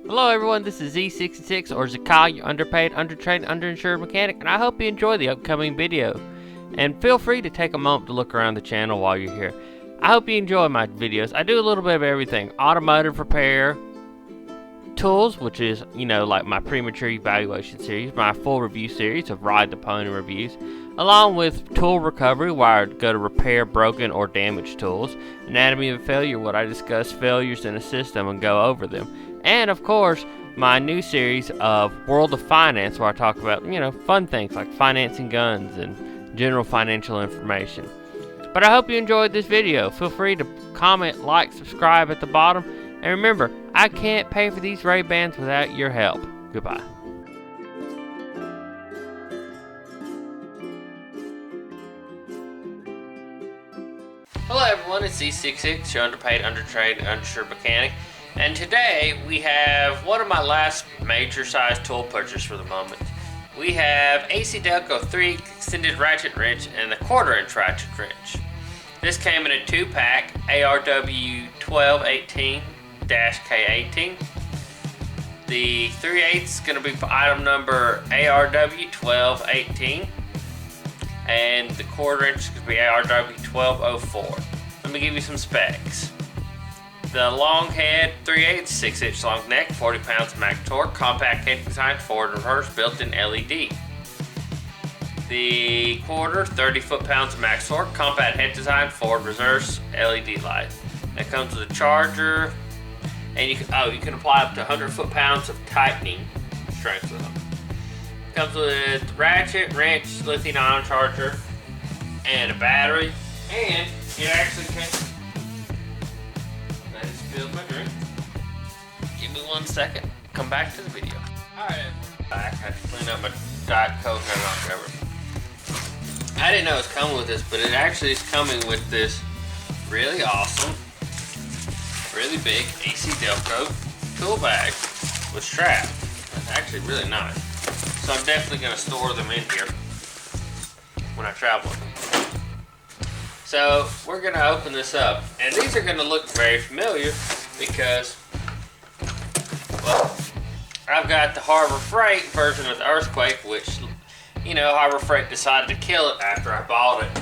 Hello everyone, this is Z66 or Zakai, your underpaid, undertrained, underinsured mechanic, and I hope you enjoy the upcoming video. And feel free to take a moment to look around the channel while you're here. I hope you enjoy my videos. I do a little bit of everything. Automotive repair, tools, which is, like my Premature evaluation series, my full review series of ride the pony reviews, along with tool recovery, where I go to repair broken or damaged tools, anatomy of failure, what I discuss failures in a system and go over them, and of course, my new series of World of Finance, where I talk about, fun things like financing guns and general financial information. But I hope you enjoyed this video. Feel free to comment, like, subscribe at the bottom, and remember, I can't pay for these Ray-Bans without your help. Goodbye. Hello everyone, it's Z66, your underpaid, undertrained, underinsured mechanic. And today we have one of my last major size tool purchases for the moment. We have AcDelco 3 extended ratchet wrench and the 1/4 inch ratchet wrench. This came in a 2-pack AWE1218-K18. The 3/8 is going to be item number ARW1218. And the 1/4 inch is going to be ARW1204. Let me give you some specs. The long head, 3/8, 6-inch long neck, 40 pounds max torque, compact head design, forward and reverse, built-in LED. The 1/4, 30 foot-pounds max torque, compact head design, forward reverse, LED light. That comes with a charger, and you can apply up to 100 foot-pounds of tightening strength with them. Comes with ratchet, wrench, lithium-ion charger, and a battery, and it actually can. I just spilled my drink. Give me 1 second. Come back to the video. Alright, back. I have to clean up my Diet Coke and whatever. I didn't know it was coming with this, but it actually is coming with this really awesome, really big AcDelco tool bag with straps. It's actually really nice. So I'm definitely going to store them in here when I travel with them. So we're going to open this up, and these are going to look very familiar because, well, I've got the Harbor Freight version of the Earthquake, which, Harbor Freight decided to kill it after I bought it.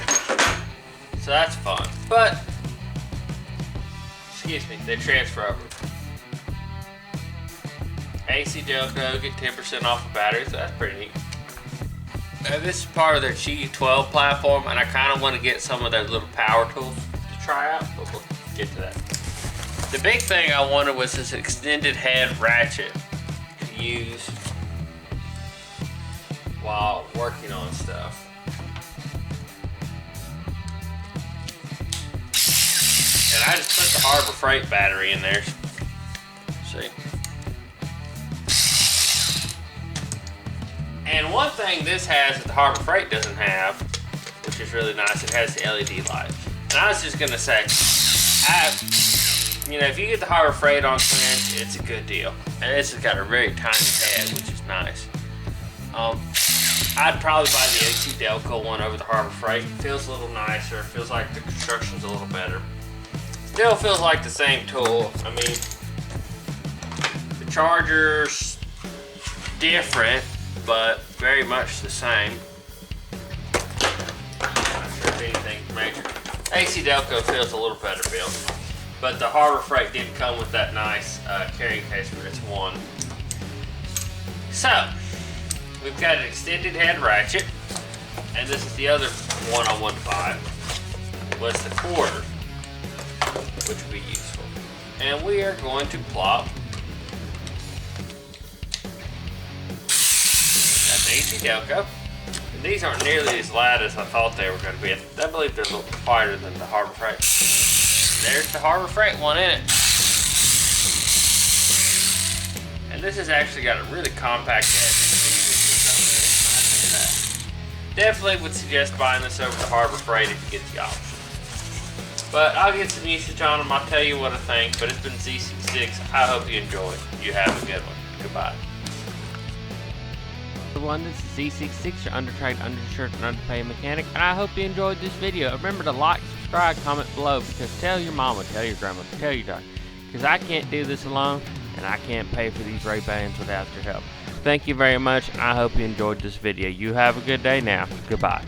So that's fun. But, excuse me, they transfer over. AcDelco, get 10% off the battery, so that's pretty neat. This is part of their G12 platform, and I kind of want to get some of their little power tools to try out, but we'll get to that. The big thing I wanted was this extended head ratchet to use while working on stuff. And I just put the Harbor Freight battery in there. See? And one thing this has that the Harbor Freight doesn't have, which is really nice, it has the LED light. And I was just gonna say, if you get the Harbor Freight on clearance, it's a good deal. And this has got a very tiny head, which is nice. I'd probably buy the AcDelco one over the Harbor Freight. It feels a little nicer. It feels like the construction's a little better. Still feels like the same tool. I mean, the charger's different, but very much the same. I'm not sure if anything's major. AcDelco feels a little better built, but the Harbor Freight didn't come with that nice carrying case for its one. So, we've got an extended head ratchet, and this is the other one I wanted to buy, was the 1/4, which would be useful. And we are going to plop AcDelco. And these aren't nearly as light as I thought they were going to be. I believe they're a little lighter than the Harbor Freight. There's the Harbor Freight one in it. And this has actually got a really compact head. Definitely would suggest buying this over the Harbor Freight if you get the option. But I'll get some usage on them. I'll tell you what I think. But it's been Z66. I hope you enjoy. You have a good one. Goodbye. Everyone, this is Z66, your undertrained, underinsured, and underpaid mechanic, and I hope you enjoyed this video. Remember to like, subscribe, comment below, because tell your mama, tell your grandma, tell your doctor, because I can't do this alone. and I can't pay for these Ray-Bans without your help. Thank you very much. I hope you enjoyed this video. You have a good day now. Goodbye.